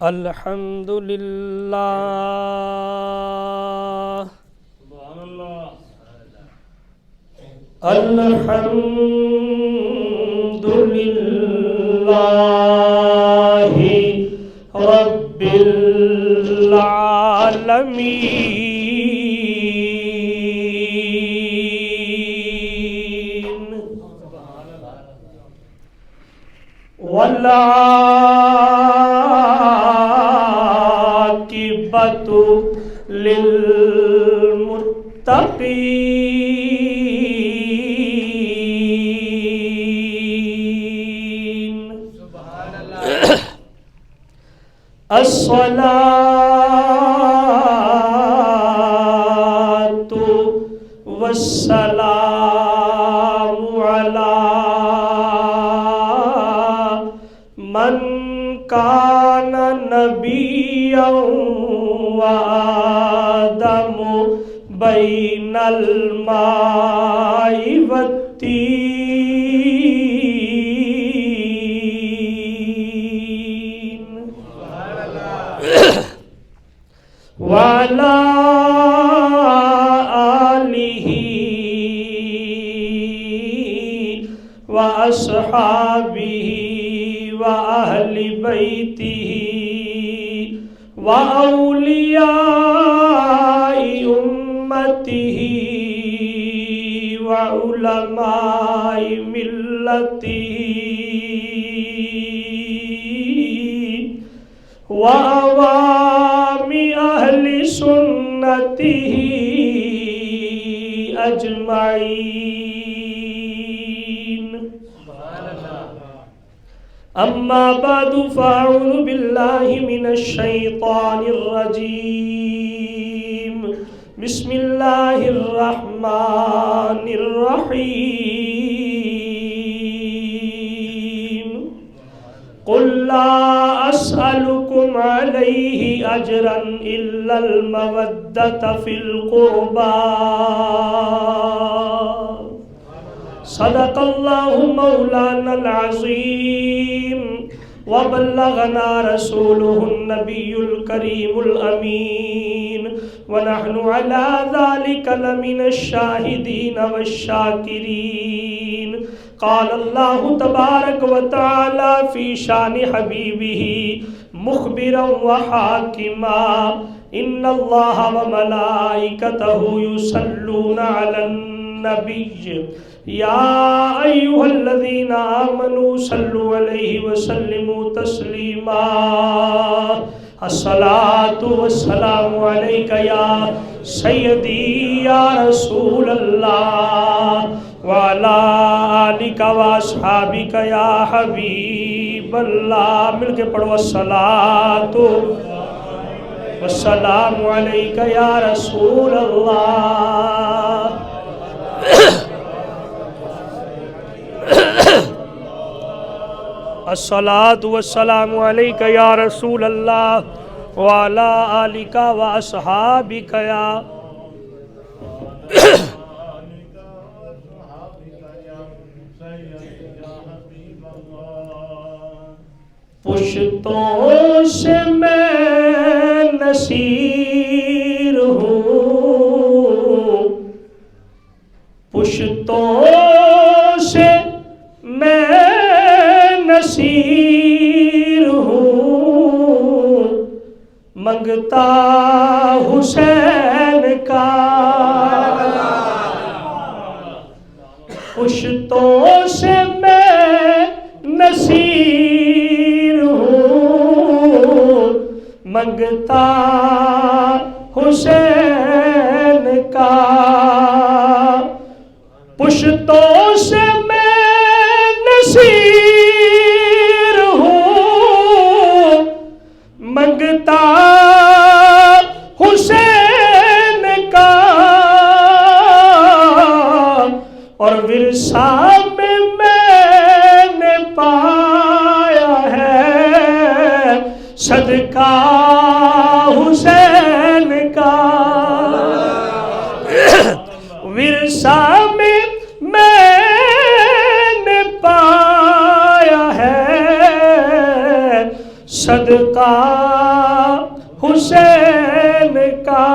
الحمد للہ الحمد للہ رب العالمین والعاقبۃ للمتقین الصلاۃ والسلام علی من کان نبیا وآدم بین الماء والتین وعلی آلہ وأصحابہ وأہل بیتہ وأولیاء أمتہ وعلماء ملتہ وعوام أہل سنتہ أجمعین اما بعد فاعوذ باللہ من الشیطان الرجیم بسم اللہ الرحمن الرحیم قل لا اسألكم علیہ اجرا الا المودۃ فی القربى صدق اللہ مولانا العظیم وبلغنا رسولہ النبی الکریم الامین ونحن على ذلك لمن الشاہدین والشاکرین قال اللہ تبارک وتعالی فی شان حبیبہ مخبرا وحاکما ان اللہ وملائکتہ یصلون علی النبی یا ایہا الذین آمنوا صلوا علیہ وسلموا تسلیما الصلاۃ والسلام علیک یا سیدی یا رسول اللہ وعلی آلک واصحابک یا حبیب اللہ مل کے پڑھو الصلاۃ والسلام علیک یا رسول اللہ الصلاۃ والسلام علیک یا رسول اللہ وعلی آلک واصحابک یا پشتوں سے میں نصیر ہوں پشتوں سے میں نصیر ہوں منگتا حسین کا پشتوں سے میں نصیر ہوں منگتا حسین کا پشتوں سے میں نصیر منگتا حسین کا اور ورثہ میں نے پایا ہے صدقہ حسین کا ورثہ میں نے پایا ہے صدقہ حسین کا،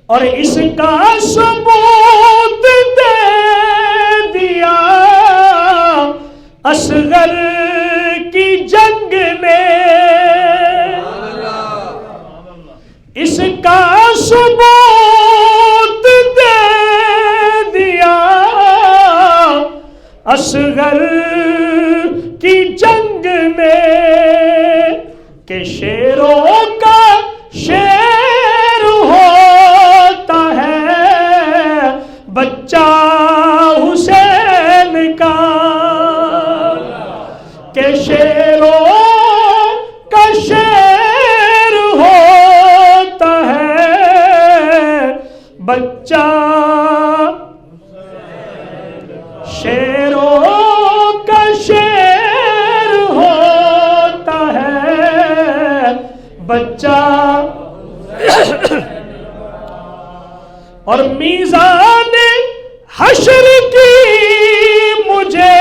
اور اس کا ثبوت دے دیا اصغر کی جنگ نے، اس کا ثبوت دے دیا اصغر کی جنگ نے، کہ شیروں کا شیر ہوتا ہے بچہ حسین کا، کہ شیروں کا شیر ہوتا ہے بچہ، شیروں کا شیر ہوتا ہے بچہ، اور میزان حشر کی مجھے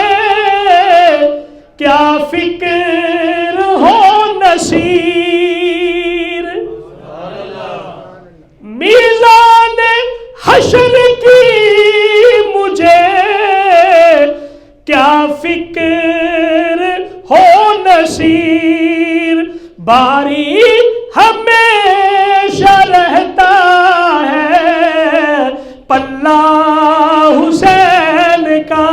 کیا فکر ہو نصیر، میزان حشر کی مجھے کیا فکر ہو نصیر، باری ہمیشہ رہتا ہے پلہ حسین کا،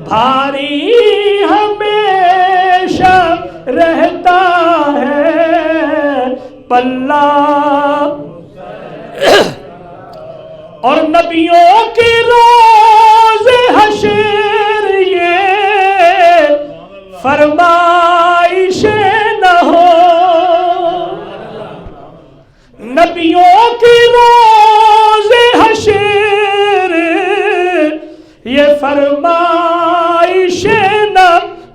بھاری ہمیشہ رہتا ہے پلہ، اور نبیوں کی روز حشر یہ فرمائش نہ ہو، نبیوں کی روز حشر یہ فرمائش نہ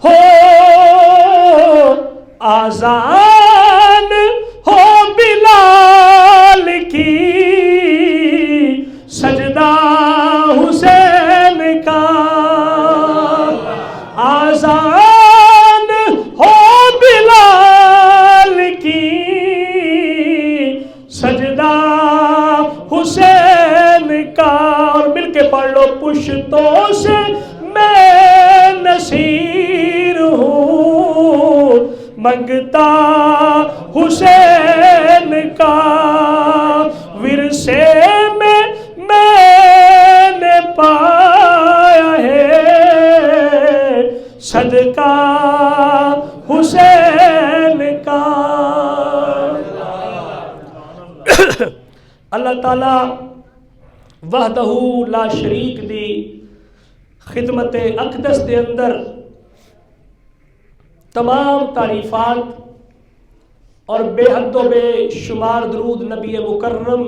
ہو، آذان ہو بلال کی سجدہ حسین کا، آذان ہو بلال کی سجدہ حسین کا، اور مل کے پڑھ لو، پشتوں سے میں نصیر ہوں منگتا حسین کا، ورثے میں نے پایا ہے صدقہ حسین کا۔ اللہ تعالیٰ وحدہ لا شریک دی خدمت اقدس دے اندر تمام تعریفات اور بے حد و بے شمار درود نبی مکرم،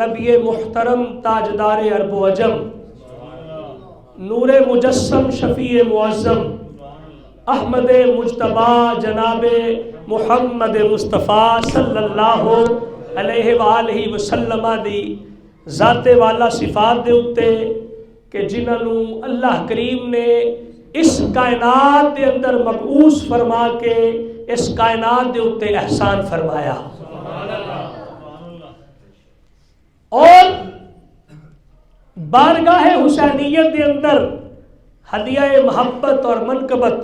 نبی محترم، تاجدار عرب و عجم، نور مجسم، شفیع معظم، احمد مجتبی جناب محمد مصطفیٰ صلی اللہ علیہ وآلہ وسلم دی ذات والا صفات دے اتے کہ جنہاں نو اللہ کریم نے اس کائنات دے اندر مبعوث فرما کے اس کائنات دے اتے احسان فرمایا، اور بارگاہ حسینیت دے اندر ہدیہ محبت اور منقبت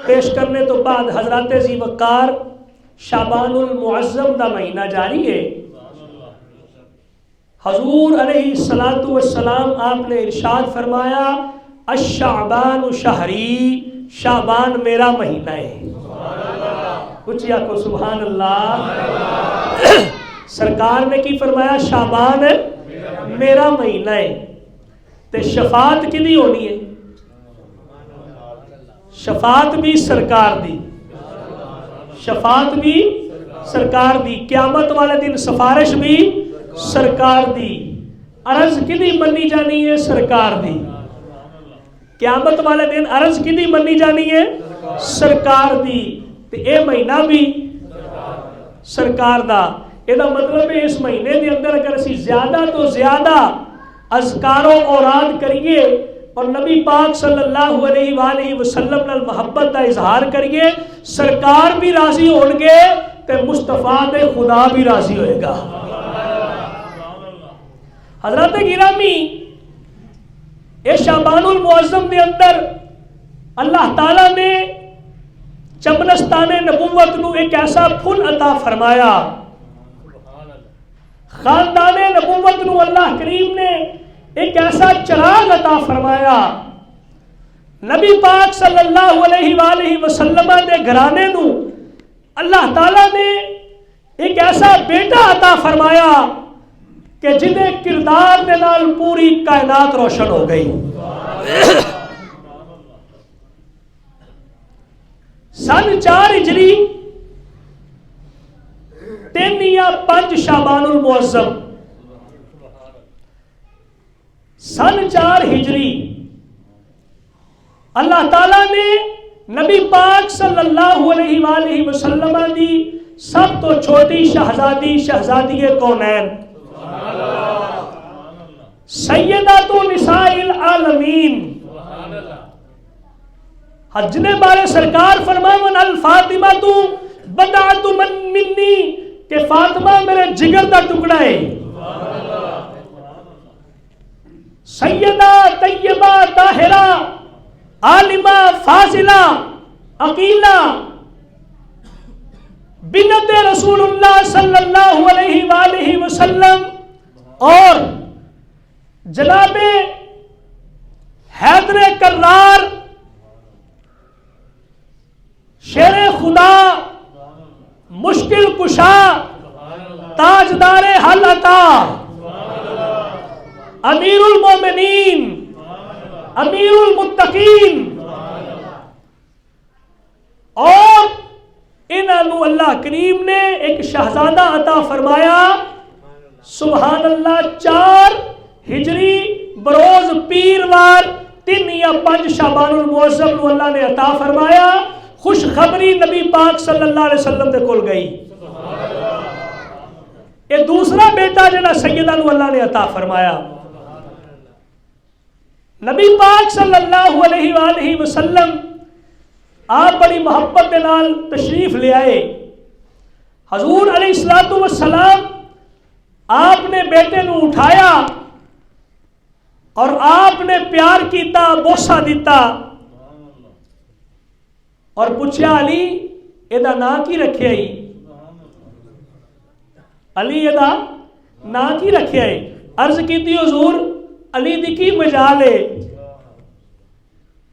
پیش کرنے تو بعد حضرات ذی وقار شعبان المعظم دا مہینہ جاری ہے، حضور علیہ السلام آپ نے ارشاد فرمایا الشعبان شہری، شعبان میرا مہینہ ہے، کچھ کو سبحان اللہ۔ سرکار نے کی فرمایا شعبان میرا مہینہ ہے، تے شفاعت کدی ہونی ہے؟ شفاعت بھی سرکار دی، شفاعت بھی سرکار دی، قیامت والے دن سفارش بھی سرکار دی، عرض کدی منی جانی ہے؟ سرکار دی، قیامت والے دن عرض کدی منی جانی ہے؟ سرکار دی، تے اے مہینہ بھی سرکار دا۔ یہ مطلب ہے اس مہینے دے اندر اگر اسی زیادہ تو زیادہ اذکار و اوراد کریے اور نبی پاک صلی اللہ علیہ وآلہ وسلم نال محبت کا اظہار کریے، سرکار بھی راضی ہون گے تے مصطفیٰ دے خدا بھی راضی ہوئے گا۔ حضرات گرامی، اس شعبان المعظم دے اندر اللہ تعالیٰ نے چمنستان نبوت نو ایک ایسا پھل عطا فرمایا، خاندان نبوت نو اللہ کریم نے ایک ایسا چراغ عطا فرمایا، نبی پاک صلی اللہ علیہ وآلہ وسلم دے گھرانے نو اللہ تعالیٰ نے ایک ایسا بیٹا عطا فرمایا کہ جنہیں کردار دے نال پوری کائنات روشن ہو گئی۔ سن 4 ہجری 3 یا 5 شعبان المعظم، سن 4 ہجری اللہ تعالیٰ نے نبی پاک صلی اللہ علیہ وآلہ وسلم دی سب تو چھوٹی شہزادی، شہزادی کونین، سیدۃ نساء العالمین، حجن بارے سرکار فرماون الفاطمہ تو بدعت من منی، کہ فاطمہ میرے جگر دا ٹکڑا ہے، سیدہ طیبہ طاہرہ عالمہ فاضلہ عقیلہ بنت رسول اللہ صلی اللہ علیہ وآلہ وسلم، اور جناب حیدر کرار شیر خدا، مشکل کشا، تاجدار حل عطا، امیر المومنین، امیر المتقین، اور انہوں اللہ کریم نے ایک شہزادہ عطا فرمایا، سبحان اللہ، 4 ہجری بروز پیروار 3 یا 5 شعبان المعظم نو اللہ نے عطا فرمایا۔ خوشخبری نبی پاک صلی اللہ علیہ وسلم دے کول گئی۔ یہ دوسرا بیٹا جنہا سیدہ نو اللہ نے عطا فرمایا، نبی پاک صلی اللہ علیہ وآلہ وسلم آپ بڑی محبت دے نال تشریف لے آئے۔ حضور علیہ السلام آپ نے بیٹے نو اٹھایا اور آپ نے پیار کیتا، بوسہ دیتا اور پوچھا علی ایدہ نا کی رکھے آئی؟ علی ایدہ نا کی رکھے آئی؟ عرض کی تھی حضور علی دی کی مجال ہے،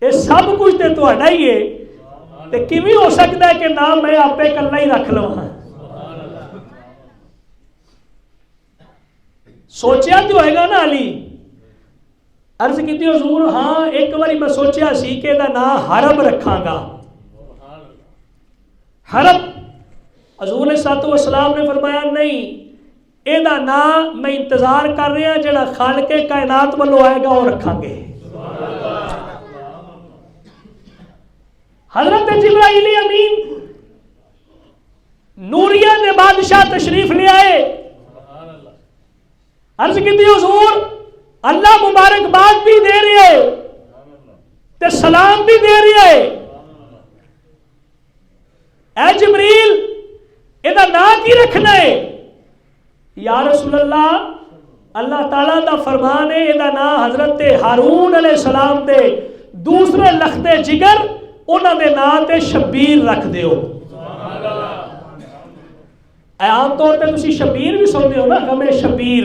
یہ سب کچھ تے تو ہٹائیے تے کیویں ہو سکتا ہے کہ نام میں آپ پہ کلہ ہی رکھ لوں۔ سوچیا تو ہوئے گا نا علی؟ عرض کی تھی حضور ہاں ایک باری میں سوچیا سی کہ دا نا حرب رکھاں گا۔ حرب، حضور صلی اللہ علیہ وسلم نے فرمایا نہیں، اے دا نا میں انتظار کر رہے ہیں جڑا خالق کائنات والو آئے گا اور رکھاں گے۔ حضرت جبرائیل امین نوریہ نے بادشاہ تشریف لے آئے، عرض کی تھی حضور اللہ مبارکباد بھی دے رہے ہے تے سلام بھی دے رہے ہے، اے جبریل ایدہ نا کی رکھنا ہے؟ یا رسول اللہ، اللہ تعالیٰ دا فرمان ہے ایدہ نا حضرت ہارون علیہ السلام دے دوسرے لخت جگر انہاں دے نا تے شبیر رکھ دیو۔ عام طور پہ تسی شبیر بھی سن دے ہو نا، ہمیں شبیر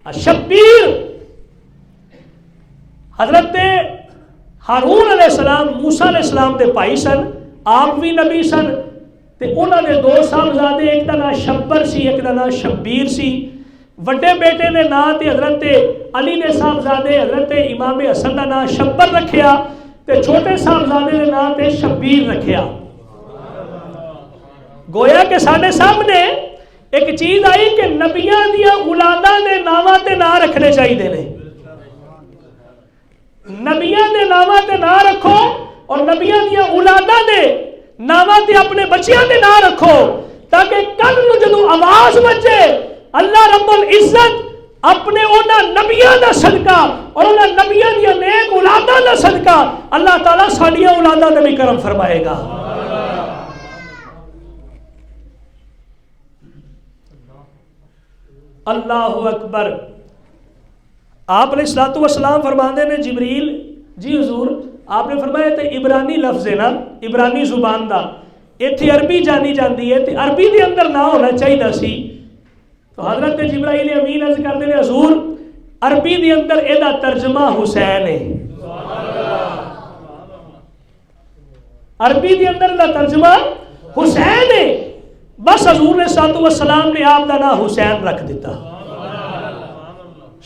شبیر حضرت ہارون علیہ السلام موسیٰ علیہ السلام دے پائی سن، آپ بھی نبی سن، تے انہوں نے 2 صاحبزادے، ایک دا نام شبر سی ایک دا نام شبیر سی۔ وڈے بیٹے نے نام تے حضرت علی نے صاحبزادے حضرت امام حسن دا نام شبر رکھیا تے چھوٹے صاحبزادے نے نام تے شبیر رکھیا۔ گویا کہ ساڑھے سامنے ایک چیز آئی کہ نبیاں دیا اولاداں دے نامہ تے نام رکھنے چاہیے دینے، نبیاں دے نامہ تے نام رکھو اور نبیاں دیا اولاداں دے نامہ تے اپنے بچیاں دے نام رکھو، تاکہ کل نو جدو آواز بچے اللہ رب العزت اپنے انہاں نبیاں دا صدقہ اور انہاں نبیاں دی نیک اولاداں دا صدقہ اللہ تعالیٰ ساڈیاں اولاداں تے بھی کرم فرمائے گا. اللہ اکبر. آپ علیہ الصلوۃ والسلام فرماندے نے جبریل جی حضور آپ نے فرمایا تے عبرانی لفظ ہے نا عبرانی زبان دا ایتھے عربی جانی جاندی ہے تے عربی دے اندر نہ ہونا چاہیے سی. تو حضرت جبرائیل امین عرض کرتے ہیں حضور عربی دے اندر ایدا ترجمہ حسین ہے. عربی دے اندر دا ترجمہ حسین ہے. بس حضور نے صلی اللہ علیہ وسلم نے آپ دا نام حسین رکھ دیتا.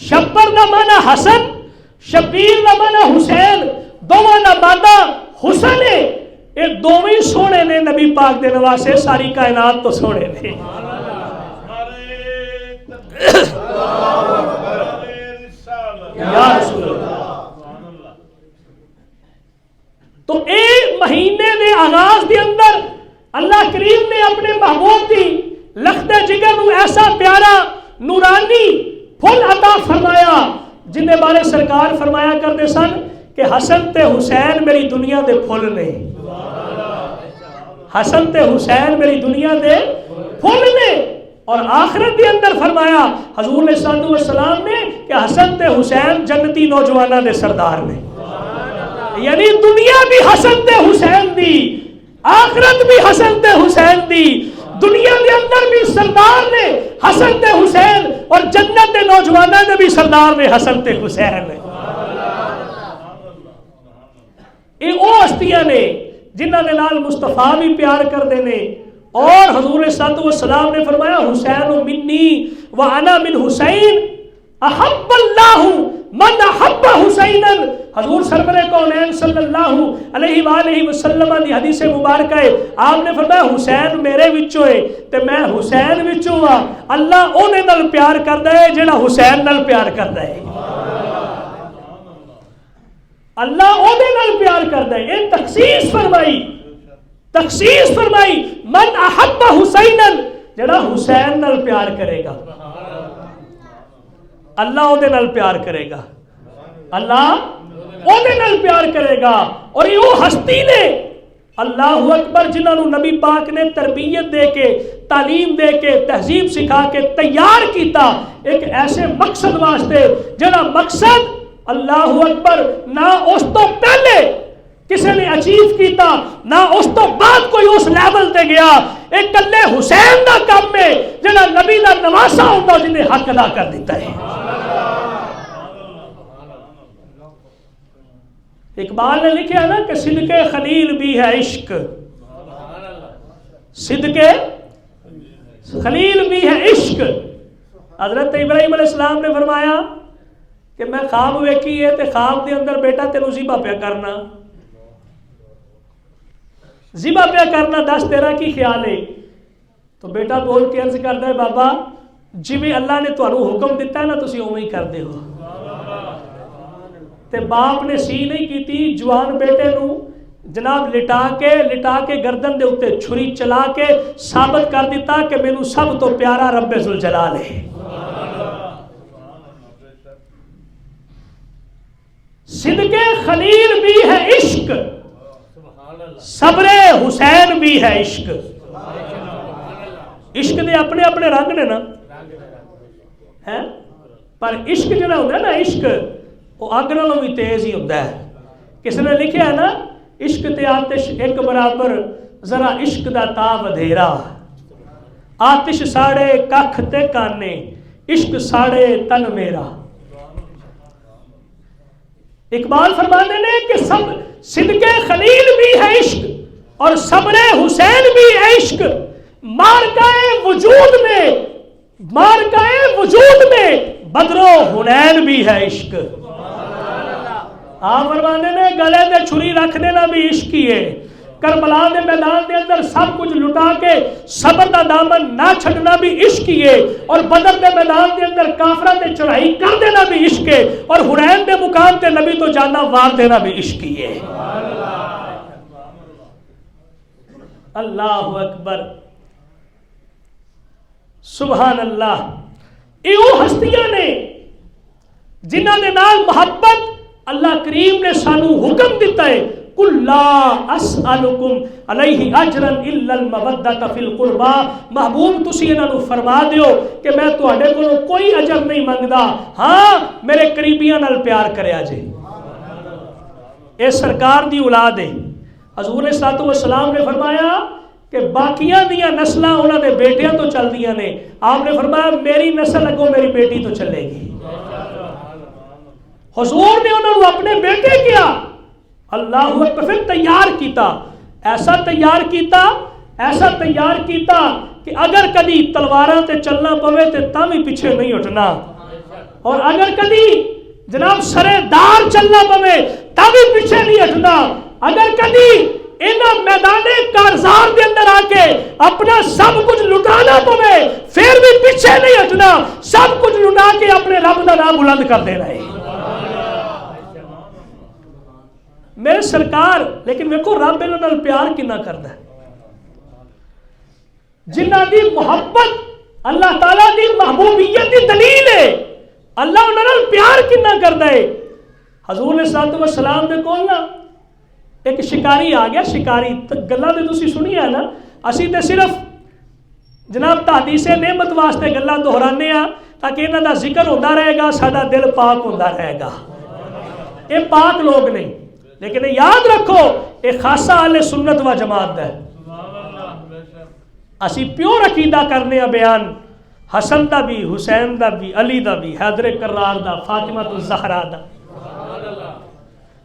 شبر دا معنی حسن شبیر دا معنی حسین دونوں دا معنی حسن ہے. یہ دونوں سونے نے نبی پاک دے نواسے ساری کائنات تو سونے نے. یا رسول اللہ. تو اے مہینے دے آغاز دے اندر اللہ کریم نے اپنے محبوب دی لخت جگر نو ایسا پیارا نورانی پھل عطا فرمایا جن دے بارے سرکار فرمایا کرتے سن کہ حسن تے حسین میری دنیا دے پھل نے. حسن تے حسین میری دنیا دے پھل نے. اور آخرت کے اندر فرمایا حضور صلی اللہ علیہ وسلم نے کہ حسن تے حسین جنتی نوجوانوں دے سردار نے. یعنی دنیا بھی حسن تے حسین دی آخرت بھی حسن تے حسین دی. دنیا کے اندر بھی سردار نے حسن تے حسین اور جنت کے نوجوانوں نے بھی سردار نے حسن تے حسین. یہ وہ ہستیاں نے جنہاں دے نال مصطفیٰ بھی پیار کرتے ہیں. اور حضور صلی اللہ علیہ وسلم نے فرمایا حسین منی وانا من حسین احب اللہ من احب حسینا. حضور سرور کونین صلی اللہ علیہ وآلہ وسلم دی حدیث مبارکہ ہے. آپ نے فرمایا حسین میرے وچوں ہے تے میں حسین وچوں ہاں. اللہ اونے نال پیار کردا ہے جڑا حسین نال پیار کردا ہے. اللہ اونے نال پیار کردا ہے. یہ تخصیص فرمائی تخصیص فرمائی من احب حسینا جڑا حسین نال پیار کرے گا اللہ او دے نال پیار کرے گا. اللہ او دے نال پیار کرے گا. اور یہ وہ ہستی نے اللہ اکبر جنہاں نو نبی پاک نے تربیت دے کے تعلیم دے کے تہذیب سکھا کے تیار کیتا ایک ایسے مقصد واسطے جڑا مقصد اللہ اکبر نہ اس تو پہلے کسی نے اچیو کیتا نہ اس تو بعد کوئی اس لیول تے گیا. ایک کلے حسین دا کام ہے جڑا نبی دا نواسا ہوندا جنہیں حق ادا کر دیتا ہے. اقبال نے لکھا نا کہ صدق خلیل بھی ہے عشق. صدق خلیل بھی ہے عشق. حضرت ابراہیم علیہ السلام نے فرمایا کہ میں خواب ویکھی ہے تے خواب دے اندر بیٹا تینوں ذبح پہ کرنا ذبح پہ کرنا دس تیرا کی خیال ہے. تو بیٹا بول کے عرض کرتا ہے بابا جی بھی اللہ نے تمہیں حکم دیتا ہے نا تسی اوویں ہی کردے ہو. تے باپ نے سی نہیں کیتی جوان بیٹے نو جناب لٹا کے گردن دے اوتے چھری چلا کے ثابت کر دیتا کہ مینوں سب تو پیارا رب ذوالجلال ہے. صدق خلیل بھی ہے عشق صبر حسین بھی ہے عشق. عشق دے اپنے اپنے رنگ نے نا ہے پر عشق جڑا ہوتا ہے نا عشق وہ اگ نالوں بھی تیز ہی ہوتا ہے. کسی نے لکھا ہے نا عشق تے آتش ایک برابر ذرا عشق دا تا ودھیرا. آتش ساڑے ککھ تے کانے عشق ساڑے تن میرا. اقبال فرماتے ہیں کہ سب صدق خلیل بھی ہے عشق اور صبر حسین بھی ہے عشق. مارکائے وجود میں بدر و حنین بھی ہے عشق. آپ فرماتے ہیں گلے دے چھری رکھ دینا بھی عشق ہی ہے. کربلا دے میدان دے اندر سب کچھ لٹا کے صبر دا دامن نہ چھڑنا بھی عشق ہی ہے. اور بدر دے میدان دے اندر کافراں تے چڑھائی کر دینا بھی عشق ہے. اور حنین دے مقام تے نبی تو جانا وار دینا بھی عشق ہی ہے. اللہ اکبر سبحان اللہ. یہ وہ ہستیاں نے جنہاں دے نال محبت اللہ کریم نے سانو حکم دیتا ہے قل لا اسألکم علیہ اجرا الا المودۃ فی القربى، محبوب تسی انہاں نو فرما دیو کہ میں تواڈے کولوں کوئی اجر نہیں منگدا، ہاں میرے قریبیاں نال پیار کریا جے۔ اے سرکار دی اولاد ہے۔ حضور صلی اللہ علیہ وسلم نے فرمایا کہ باقیاں دیاں نسلاں انہاں دے بیٹیاں تو چل دیاں نے، آپ نے فرمایا میری نسل اگوں میری بیٹی تو چلے گی۔ حضور نے انہوں نے اپنے بیٹے کیا، اللہ اکبر، پھر تیار کیتا، ایسا تیار کیتا کہ اگر کدی تلواراں تے چلنا پوے تے تاں بھی پیچھے نہیں ہٹنا، اور اگر کدی جناب سرے دار چلنا پوے تاں بھی پیچھے نہیں ہٹنا، اگر کدی انہاں میدان کارزار دے اندر آ کے اپنا سب کچھ لٹانا پوے پھر بھی پیچھے نہیں ہٹنا، سب کچھ لٹا کے اپنے رب دا نام بلند کر دینا ہے۔ میرے سرکار، لیکن ویکھو رب انہاں نال پیار کنا کردا ہے، جنہاں دی محبت اللہ تعالیٰ دی محبوبیت دی دلیل ہے، اللہ انہاں نال پیار کنا کردا ہے۔ حضور نے صلی اللہ علیہ وسلم دے کول نا ایک شکاری آ گیا، شکاری گلاں تے تسی سنی ہے نا، اسی تے صرف جناب تحدیث نعمت واسطے گلاں دہرانے ہاں تاکہ انہاں دا ذکر ہوندا رہے گا، ساڈا دل پاک ہوندا رہے گا۔ یہ پاک لوگ نہیں، لیکن یاد رکھو یہ خاصہ اہل سنت و جماعت ہے۔ اسی پیور عقیدہ کرنے بیان حسن دا بھی، حسین دا بھی، علی دا بھی، حیدر کرار دا، فاطمہ الزہرا دا،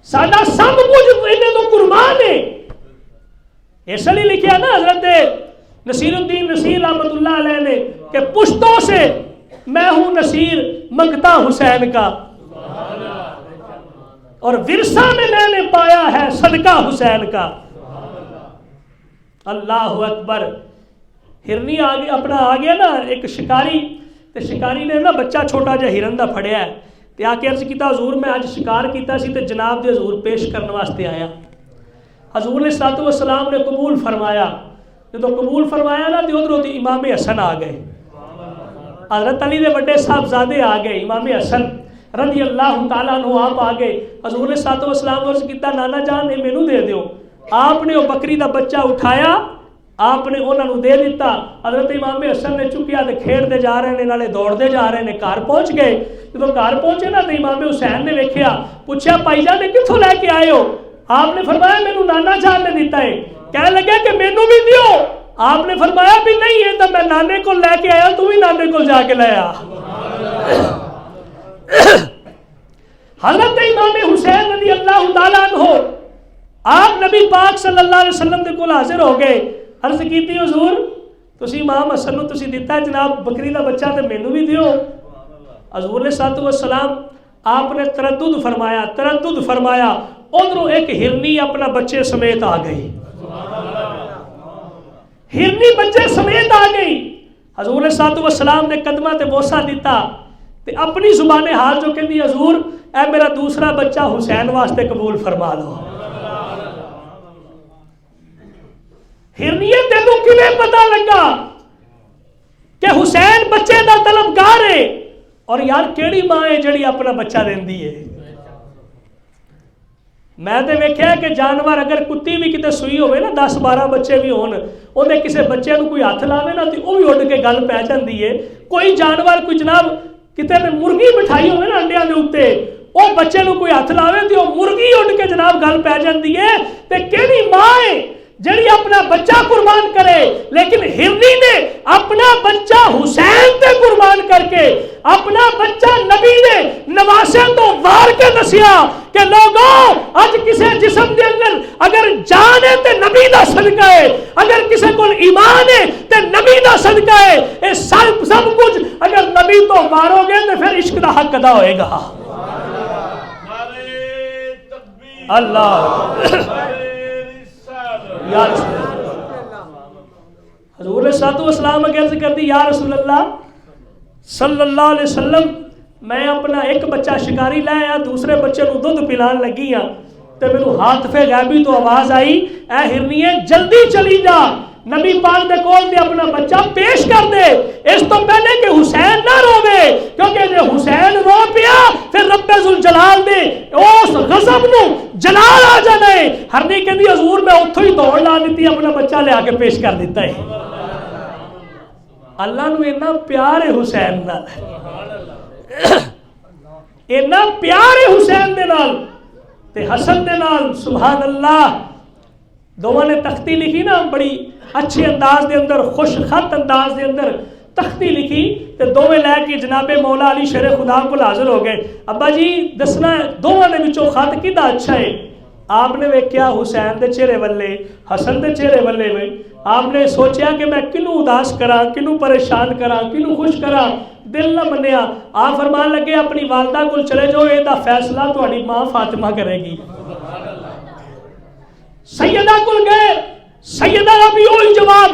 ساڈا سب کچھ انہیں تو قربان ہے۔ اس لیے لکھیا نا حضرت نصیر الدین نصیر رحمۃ اللہ علیہ نے کہ پشتوں سے میں ہوں نصیر منگتا حسین کا، اور ورثہ میں نے پایا ہے صدقہ حسین کا۔ اللہ اکبر۔ ہرنی آگے اپنا آ گیا نا ایک شکاری، تے شکاری نے نا بچہ چھوٹا جہا ہرن دا پھڑیا ہے، تے آ کے عرض کیتا حضور میں اج شکار کیتا سی تے جناب دے حضور پیش کرنے واسطے آیا۔ حضور نے صلی اللہ علیہ وسلم نے قبول فرمایا، جب قبول فرمایا نا تے ادھروں تے امام حسن آ گئے، حضرت علی دے بڑے صاحبزادے آ گئے، امام حسن رضی اللہ تعالیٰ عنہ آپ آ گئے۔ حضور نے صلی اللہ علیہ وسلم عرض کیتا نانا جان یہ مینوں دے دیو، آپ نے وہ بکری دا بچہ اٹھایا، آپ نے انہوں نے دے دیتا۔ حضرت امام حسن نے چکیا تے کھیڑتے جا رہے ہیں، نالے دوڑتے جا رہے ہیں، گھر پہنچ گئے۔ جب گھر پہنچے نا تو امام حسین نے ویکھیا، پوچھا پائی جان نے کتھوں لے کے آئے ہو؟ آپ نے فرمایا مینوں نانا جان نے دیتا ہے۔ کہنے لگے کہ مینوں بھی دیو۔ آپ نے فرمایا بھی نہیں ہے تو میں نانے کو لے کے آیا، تو بھی نانے کو جا کے لے آ۔ حضرت امام حسین رضی اللہ تعالیٰ عنہ آپ نبی پاک صلی اللہ علیہ وسلم دے کول حاضر ہو گئے، عرض کیتی حضور تسی امام حسن نو تسی دیتا ہے جناب بکری دا بچہ تے مینوں بھی دیو۔ حضور نے صلی اللہ علیہ وسلم آپ نے تردد فرمایا، ادھروں ایک ہرنی اپنا بچے سمیت آ گئی، ہرنی بچے سمیت آ گئی۔ حضور نے صلی اللہ علیہ وسلم نے قدمہ تے بوسہ دیتا تے اپنی زبان حال جو کہندی حضور اے میرا دوسرا بچہ حسین واسطے قبول فرما لو۔ ہرنیے تینوں کیویں پتہ لگا کہ حسین بچے دا طلبگار ہے؟ اور یار کیڑی ماں ہے جڑی اپنا بچہ دیندی ہے؟ میں تے ویکھیا کہ جانور اگر کتی بھی کتے سوئی ہوئے نا 10-12 بچے بھی ہون، اودے کسے بچے نو کوئی ہاتھ لاوے نا تے او بھی اڑ کے گل پہ جاندی ہے۔ کوئی جانور کوئی جناب کتے نے مرغی بٹھائی ہوئے نا انڈیاں دے اوتے، او بچے نو کوئی ہاتھ لاوے تے او مرغی اڑ کے جناب گل پہ جاندی ہے۔ تے کیڑی ماں ہے جڑی اپنا بچہ قربان کرے؟ لیکن ہرنی نے اپنا بچہ حسین تے قربان کر کے اپنا بچہ نبی نے نواسے تو وار کے دسیا کہ لوگوں اج کسے جسم دے اندر اگر جان ہے تے نبی دا صدقہ ہے، اگر کسے کو ایمان ہے تے نبی دا صدقہ ہے، اے سب کچھ اگر نبی تو وارو گے تے پھر عشق دا حق ادا ہوئے گا۔ اللہ یا رسول اللہ، حضور نے صلی اللہ علیہ وسلم عرض کر دی یا رسول اللہ صلی اللہ علیہ وسلم میں اپنا ایک بچہ شکاری لے آیا، دوسرے بچے نو دودھ پلان لگی ہاں تے میرے ہاتھ پہ غیبی تو آواز آئی اے ہرنیے جلدی چلی جا، نبی پاک دے کول دے اپنا بچہ پیش کر دے اس تو پہلے کہ حسین نہ روے، کیونکہ جے حسین رو پیا پھر رب ذوالجلال نے اس غضب نو جلال آ جانا ہے۔ ہرنی کہندی حضور میں اتھوں ہی دوڑ لا دیتی اپنا بچہ لے آ کے پیش کر دیتا ہے۔ اللہ نو اتنا پیار ہے حسین نال، اتنا پیار ہے حسین دے نال تے حسن دے نال، سبحان اللہ۔ دونوں نے تختی لکھی نا بڑی اچھے انداز دے اندر، خوش خط انداز دے اندر تختی لکھی تے دونوں لے کے جناب مولا علی شیر خدا کو حاضر ہو گئے۔ ابا جی دسنا دونوں نے وچوں خط کدا اچھا ہے؟ آپ نے ویکھیا حسین دے چہرے والے، حسن دے چہرے والے میں آپ نے سوچیا کہ میں کنوں اداس کراں، کنوں پریشان کراں، کنوں خوش کراں، دل نہ منیا۔ آپ فرمان لگے اپنی والدہ کو چلے جاؤ، یہ دا فیصلہ تہاڈی ماں فاطمہ کرے گی۔ سیدہ کو گئے، سیدہ کا بھی وہی جواب،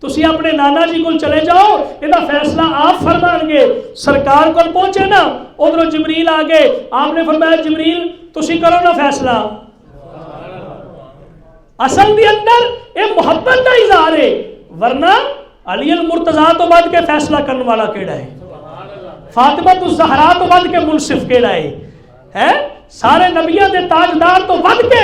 تسی اپنے نانا جی کو چلے جاؤ، یہ فیصلہ آپ فرمان گے۔ سرکار کو پہنچے نا، ادھر جبریل آ گئے، آپ نے فرمایا جبریل تسی کرو نا فیصلہ۔ اصل دی اندر یہ محبت کا اظہار ہے، ورنہ علی المرتضیٰ تو بعد کے فیصلہ کرنے والا کیڑا ہے؟ فاطمہ الزہرا تو بعد کے منصف کیڑا ہے؟ سارے نبیوں دے تاجدار تو بعد کے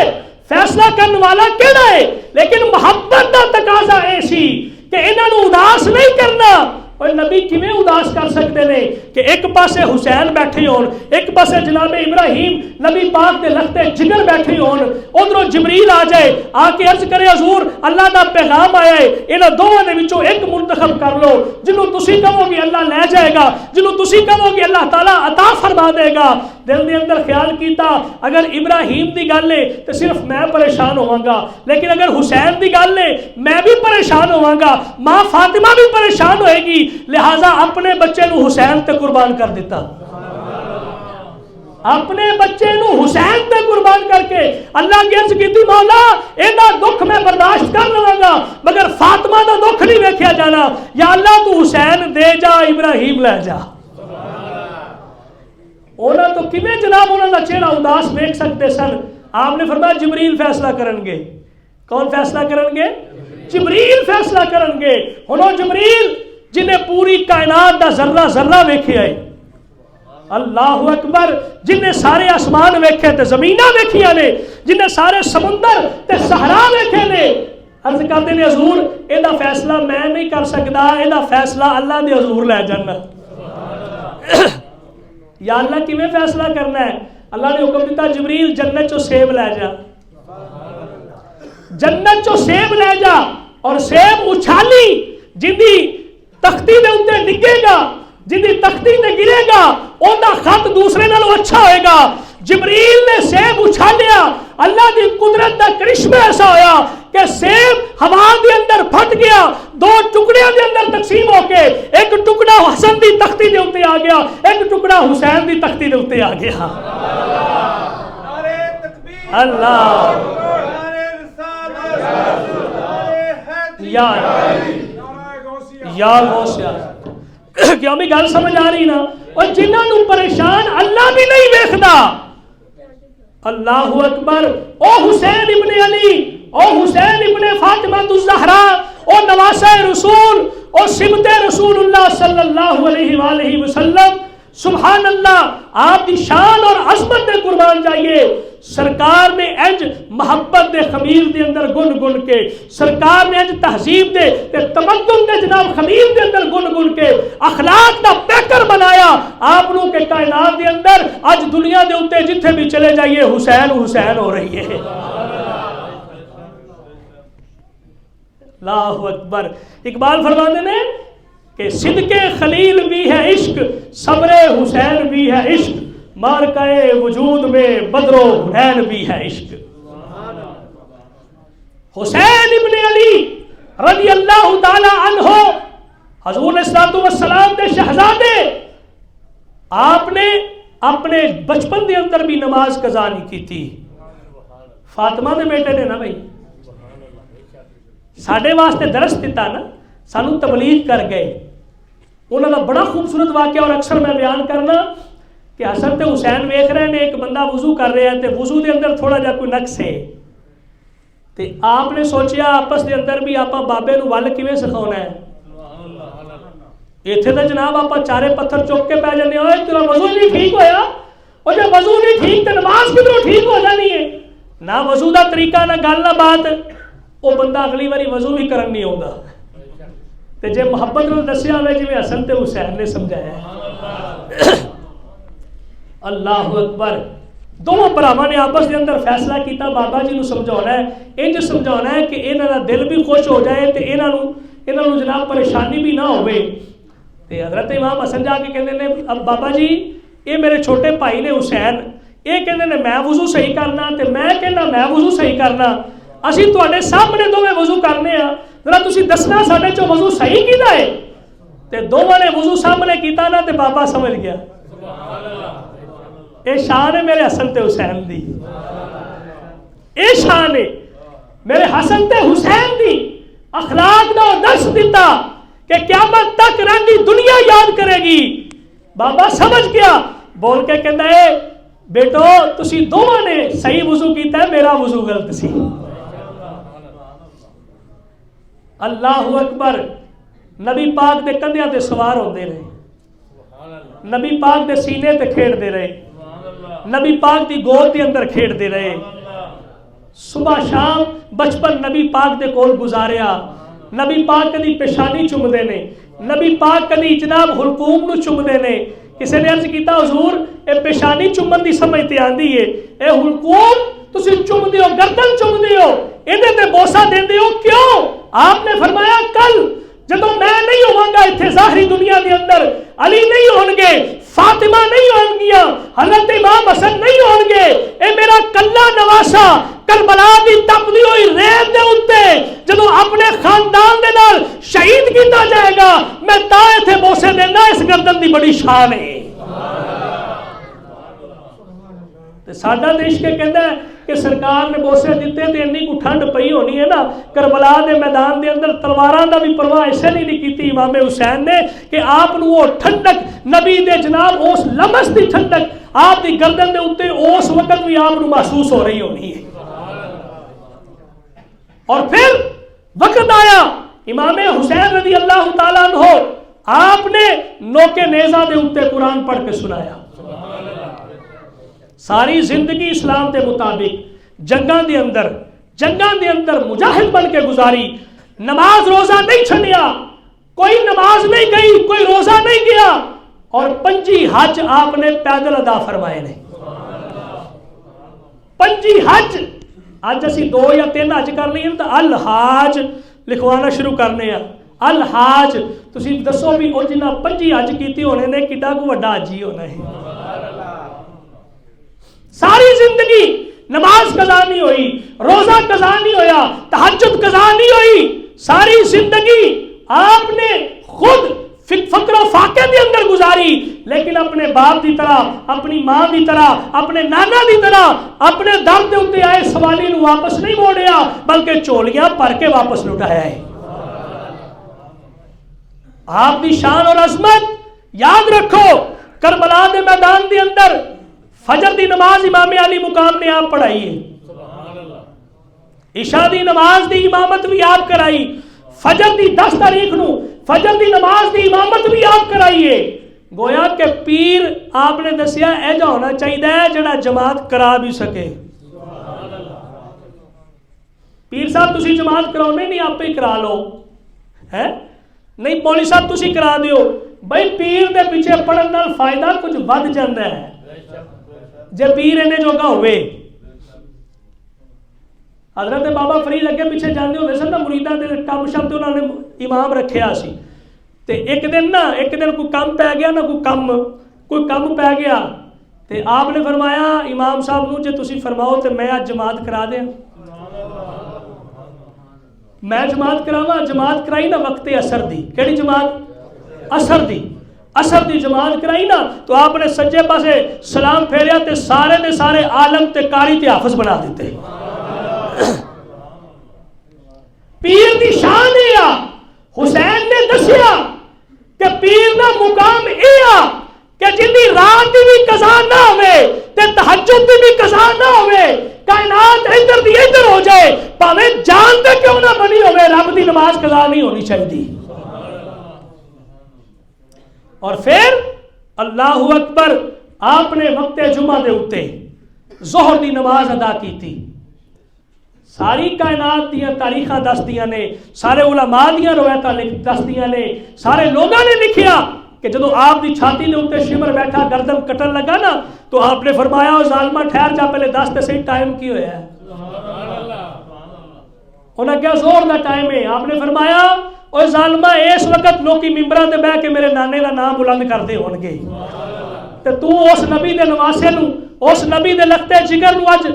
فیصلہ کرنے والا کیڑا ہے؟ لیکن محبت دا تقاضا ایسی کہ انہاں نو اداس نہیں کرنا۔ اور نبی کیویں اداس کر سکتے ہیں کہ ایک پاسے حسین بیٹھے ہون، ایک پاسے جناب ابراہیم نبی پاک دے لختے جگر بیٹھے ہون، ادھروں جبریل آ جائے، آ کے عرض کرے حضور اللہ دا پیغام آیا ہے، انہاں دوواں دے وچوں ایک منتخب کر لو، جنوں تسی کہو گے اللہ لے جائے گا، جنوں تسی کہو گے اللہ تعالیٰ عطا فرما دے گا۔ دل دے اندر خیال کیتا اگر ابراہیم دی گل ہے تو صرف میں پریشان ہوواں گا، لیکن اگر حسین دی گل ہے میں بھی پریشان ہوواں گا، ماں فاطمہ بھی پریشان ہوئے گی، لہٰذا اپنے بچے نو حسین تے قربان کر دیتا۔ اپنے بچے نو حسین تے قربان کر کے اللہ کی عرض کیتی مولا اینا دکھ میں برداشت کر لوں گا مگر فاطمہ دا دکھ نہیں ویکھیا جانا، یا اللہ تو حسین دے جا ابراہیم لے جا۔ اونا تو کیویں جناب انہاں دا چہرہ اداس ویکھ سکتے سن؟ آپ نے فرمایا جبریل فیصلہ کرن گے۔ کون فیصلہ کرن گے؟ جبریل فیصلہ کرن گے۔ ہنو جبریل جنہیں پوری کائنات دا ذرہ ذرہ ویکھیا ہے، اللہ اکبر، جنہیں سارے آسمان ویکھے تے زمیناں ویکھیاں نے، جنہیں سارے سمندر تے صحرا ویکھے نے، عرض کرتے نے حضور اے دا فیصلہ میں نہیں کر سکتا، اے دا فیصلہ اللہ دے حضور لے جانا۔ یا اللہ کیویں فیصلہ کرنا ہے؟ اللہ نے حکم دیتا جبریل جنت چو سیب لے جا، جنت چو سیب لے جا، اور سیب اچھالی جندی تختی دے اندر ڈگے گا، جندی تختی دے گرے گا اوندا خط دوسرے نالوں اچھا ہوئے گا۔ جبریل نے سیب اچھالیا، اللہ دی قدرت دا کرشمہ ایسا ہویا کہ سیب ہوا دے اندر پھٹ گیا، دو ٹکڑے دے اندر تقسیم ہو کے ایک ٹکڑا حسن دی تختی دے اوتے آ گیا، ایک ٹکڑا حسین دی تختی دے اوتے آ گیا۔ اللہ یا غوثیہ کیا بھی گل سمجھ آ رہی نا؟ اور جنہاں نو پریشان اللہ بھی نہیں ویکھدا۔ اللہ اکبر، او حسین ابن علی، او حسین ابن فاطمہ الزہرا، او نواسہ رسول، او سبط رسول اللہ صلی اللہ علیہ وآلہ وسلم، سبحان اللہ، آپ دی شان اور عظمت دے قربان جائیے۔ سرکار نے انج محبت دے خمیر دے اندر گن گن کے، سرکار نے انج تہذیب دے تمدن دے جناب خمیر دے اندر گن گن کے اخلاق دا پیکر بنایا آپ نو کہ کائنات دے اندر آج دنیا دے اوتے جتھے بھی چلے جائیے حسین حسین ہو رہی ہے۔ اللہ اکبر۔ اقبال فرماتے ہیں کہ صدق خلیل بھی ہے عشق، صبر حسین بھی ہے عشق، مارکہ وجود میں بدر و حنین بھی ہے عشق۔ حسین ابن علی رضی اللہ تعالی عنہ حضور صلی اللہ علیہ وسلم کے شہزادے، آپ نے اپنے بچپن دے اندر بھی نماز قضا نہیں کی تھی۔ فاطمہ دے بیٹے نے نا بھائی ساڈے واسطے درس دیتا نا، سانو تبلیغ کر گئے۔ انہوں نے بڑا خوبصورت واقعہ اور اکثر میں بیان کرنا کہ حسن تے حسین ویکھ رہے ہیں، ایک بندہ وضو کر رہا ہے تے وضو دے اندر تھوڑا جا کوئی نقص ہے، تے آپ نے سوچیا آپس دے اندر بھی آپ بابے نو ول کیویں سکھاؤنا ہے. اتنے تو جناب آپ چارے پتھر چک کے پی جانے ہوئے تیرا وضو نہیں ٹھیک ہویا, اور جب وضو نہیں ٹھیک تو نماز کدھروں ٹھیک ہو جانی ہے. نہ وضو دا طریقہ نہ گل نہ بات, وہ بندہ اگلی باری وضو بھی کرن نہیں آتا. تے جے محبت نال دسیا ہوئے جویں حسن تے حسین نے سمجھایا. اللہ اکبر. دونوں بھراواں نے آپس کے اندر فیصلہ کیتا بابا جی نو سمجھانا ہے, انج سمجھانا ہے کہ انہاں دا دل بھی خوش ہو جائے تے انہاں نو جناب پریشانی بھی نہ ہوئے. تے حضرت امام حسن جا کے کہندے نے اب بابا جی یہ میرے چھوٹے بھائی نے حسین, یہ کہندے نے میں وضو صحیح کرنا تے میں کہنا میں وضو صحیح کرنا, اسی تواڈے سامنے دوویں وضو کرنے آ, ذرا تسی دسنا ساڈے چوں وضو صحیح کیدا ہے. تے دوواں نے وضو سامنے کیتا نا تے بابا سمجھ گیا اے شان ہے میرے حسن تے حسین دی, اے شان ہے میرے حسن تے حسین دی. اخلاق دا درس دیتا کہ قیامت تک رہندی دنیا یاد کرے گی. بابا سمجھ گیا, بول کے کہندا ہے بیٹو تسی دونوں نے صحیح وضو کیتا ہے, میرا وضو غلط سی. اللہ اکبر. نبی پاک دے کندھیاں تے سوار ہوندے رہے, نبی پاک دے سینے تے کھیڑ دے رہے, نبی پاک دی گود دے اندر کھیڑ دے رہے. صبح شام بچپن نبی پاک دے کول گزاریا. نبی پاک کدی پیشانی چومدے نے, نبی پاک کدی جناب حلقوم نو چومدے نے. کسی نے عرض کیتا حضور اے پیشانی چومن دی سمجھ تے آندی ہے, اے حلقوم تسی چومدے ہو, گردن چومدے ہو, ایدے تے بوسا دیندے ہو کیوں؟ آپ نے فرمایا کل جدوں میں نہیں ہوں گا اتنے ظاہری دنیا کے اندر, علی نہیں ہون گے, فاطمہ نہیں ہون گیا, حضرت امام حسن نہیں ہون گے, اے میرا کلا نواسا کربلا دی تپدی ہوئی ریت دے اُتے جدوں اپنے خاندان دے نال شہید کیتا جائے گا, میں تا ایتھے بوسے دینا, اس گردن دی بڑی شان ہے. تے ساڈا دیش کے کہندا ہے کہ سرکار نے بوسے دیتے تے انی کو ٹھنڈ پئی ہونی ہے نا, کربلا دے میدان دے اندر تلواراں دا بھی پرواہ اسے نہیں کیتی امام حسین نے کہ آپ نو وہ ٹھنڈک نبی دے جناب اس لمس دی ٹھنڈک آپ دی گردن دے اوتے اس وقت بھی آپ نو محسوس ہو رہی ہونی ہے. اور پھر وقت آیا امام حسین رضی اللہ تعالیٰ عنہ, آپ نے نوکے نیزہ دے اوتے قرآن پڑھ کے سنایا. ساری زندگی اسلام دے مطابق جنگاں دے اندر مجاہد بن کے گزاری. نماز روزہ نہیں چھڈیا, کوئی نماز نہیں گئی, کوئی روزہ نہیں گیا, اور 5 حج آپ نے پیدل ادا فرمائے نے. 5 حج. اج اسی 2 یا 3 حج کر لئے تو الحاج لکھوانا شروع کرنے ہیں. الحاج تسی دسو بھی او جنہ 5 حج کیتی ہونے نے کڈا کو وڈا حج ہی ہونا ہے. ساری زندگی نماز قضا نہیں ہوئی, روزہ قضا نہیں ہویا, تہجد قضا نہیں ہوئی. ساری زندگی آپ نے خود فقر و فاقے کے اندر گزاری, لیکن اپنے باپ دی طرح, اپنی ماں دی طرح, اپنے نانا دی طرح اپنے در دے اوتے آئے سوالی نو واپس نہیں موڑیا, بلکہ چولیاں بھر کے واپس لٹایا ہے. آپ دی شان اور عظمت یاد رکھو. کربلا دے میدان دے اندر فجر دی نماز امام علی مقام نے آپ پڑھائی ہے, عشاء دی نماز دی امامت بھی آپ کرائی, فجر دی 10 تاریخ نو فجر دی نماز دی امامت بھی آپ کرائی ہے. گویا کہ پیر آپ نے دسیا ایجا ہونا چاہیے جڑا جماعت کرا بھی سکے. پیر صاحب تسی جماعت کراؤنے نہیں, آپ ہی کرا لو ہے نہیں, مولوی صاحب تسی کرا دیو. بھائی پیر دے پیچھے پڑھن نال فائدہ کچھ ود جاندا ہے جے پیر اینے جوگا ہوئے. حضرت بابا فرید اگے پیچھے جاندے ہوندے سن نا, مریداں دے کم شام تے انہاں نے امام رکھیا سی. تے ایک دن کوئی کم پی گیا نا, کوئی کم پی گیا, تے آپ نے فرمایا امام صاحب نو جے تسی فرماؤ تے میں اج جماعت کرا دیا. میں جماعت کراواں. جماعت کرائی نا وقت اثر دی. کیڑی جماعت؟ اثر دی. اثر دی جماعت کرائی نا تو آپ نے سجے پاسے سلام پھیریا تے سارے دے سارے عالم تے قاری تے حافظ بنا دیتے. پیر دی شان ہے. حسین نے دسیا کہ پیر دا مقام اے کہ جن دی رات دی بھی قضا نہ ہوئے تے تہجد دی بھی قضا نہ ہوئے, کائنات ادھر دی ادھر ہو جائے, پاویں چاہیے. اور پھر اللہ اکبر آپ نے وقت جمعہ دے اتے ظہر دی نماز ادا کی تھی. ساری کائنات دیا تاریخاں دس دیاں نے, سارے علماء دیا روایتاں دس دیاں نے, سارے لوگوں نے لکھیا کہ جدو آپ دی چھاتی دے اوتے شمر بیٹھا گردن کٹن لگا نا تو آپ نے فرمایا او ظالمہ ٹھہر جا, پہلے دس تے صحیح ٹائم کی ہویا ہے. انہاں کیا زور دا ٹائم ہے. آپ نے فرمایا او ظالمہ اس وقت لوکی ممبراں تے بیٹھ کے میرے نانے دا نام بلند کردے ہون گے, تے تو اس نبی دے نواسے نو, اس نبی دے لگتے جگر نو اج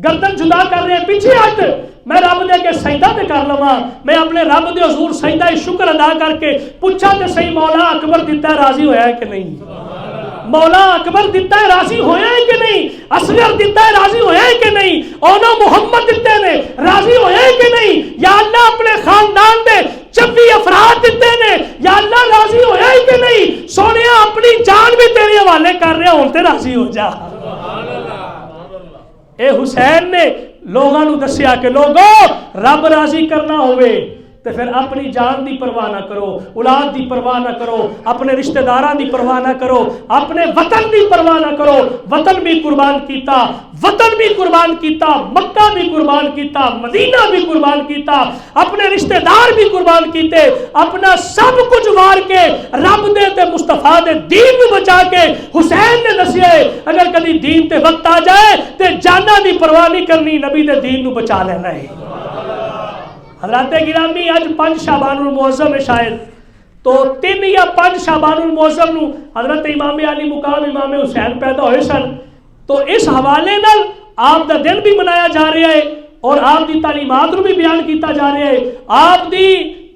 گردن جدا کر رہے ہیں. پیچھے ہٹ, میں رب دے کے سجدہ تے کر لواں, میں اپنے رب دے حضور سجدہ شکر ادا کر کے پوچھا تے صحیح مولا اکبر دیتا ہے راضی ہویا ہے کہ نہیں, مولا اکبر دیتا ہے راضی ہویا ہے کہ نہیں, اصغر دیتا ہے راضی ہویا ہے کہ نہیں, اونا محمد دیتے نے راضی ہویا ہے کہ نہیں, یا اللہ اپنے خاندان دے 26 افراد دیتے نے یا اللہ راضی ہویا ہے کہ نہیں. سونے اپنی جان بھی تیرے حوالے کر رہے ہوں تے راضی ہو جا. اے حسین نے لوگاں نو دسیا کہ لوگو رب راضی کرنا ہوئے تے پھر اپنی جان دی پرواہ نہ کرو, اولاد دی پرواہ نہ کرو, اپنے رشتہ داراں دی پرواہ نہ کرو, اپنے وطن دی پرواہ نہ کرو. وطن بھی قربان کیتا, وطن بھی قربان کیتا, مکہ بھی قربان کیتا, مدینہ بھی قربان کیتا, اپنے رشتہ دار بھی قربان کیتے, اپنا سب کچھ وار کے رب دے تے مصطفیٰ دے دین نو بچا کے حسین نے دسیا اگر کدی دین تے وقت آ جائے تے جاناں دی پرواہ نہیں کرنی, نبی دے دین نو بچا لینا ہے. حضرات گرامی اج 5 شعبان المعظم ہے شاید, تو 3 یا 5 شعبان المعظم نو حضرت امام علی مقام امام حسین پیدا ہوئے سن, تو اس حوالے نال آپ دا دن بھی منایا جا رہا ہے اور آپ دی تعلیمات نو بھی بیان کیتا جا رہا ہے. آپ دی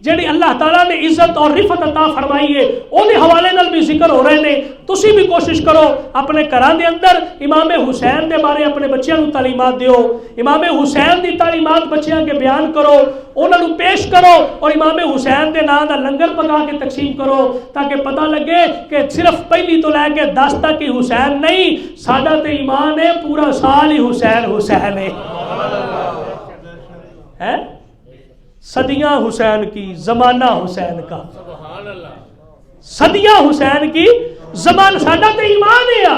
جڑی اللہ تعالیٰ نے عزت اور رفت عطا فرمائی ہے وہ حوالے نال بھی ذکر ہو رہے ہیں. تسی بھی کوشش کرو اپنے گھراں دے اندر امام حسین دے بارے اپنے بچیاں نو تعلیمات دیو, امام حسین دی تعلیمات بچیاں کے بیان کرو, انہاں نو پیش کرو اور امام حسین دے نام دا لنگر پکا کے تقسیم کرو تاکہ پتہ لگے کہ صرف پہلی تو لے کے 10 تک ہی حسین نہیں, ساڈا تے ایمان ہے پورا سال ہی حسین حسین ہے. صدیاں حسین کی زمانہ حسین کا, صدیاں حسین کی زمانہ, ساڈا تے ایمان ہے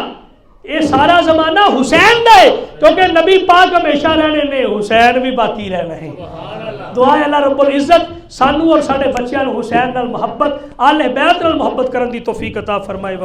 یہ سارا زمانہ حسین دا ہے کیونکہ نبی پاک ہمیشہ رہنے نے, حسین بھی باقی رہنا ہے. دعا ہے اللہ رب العزت سانو اور ساڈے بچیاں نو حسین نال محبت, آل بیت نال محبت کرن دی توفیق عطا فرمائے.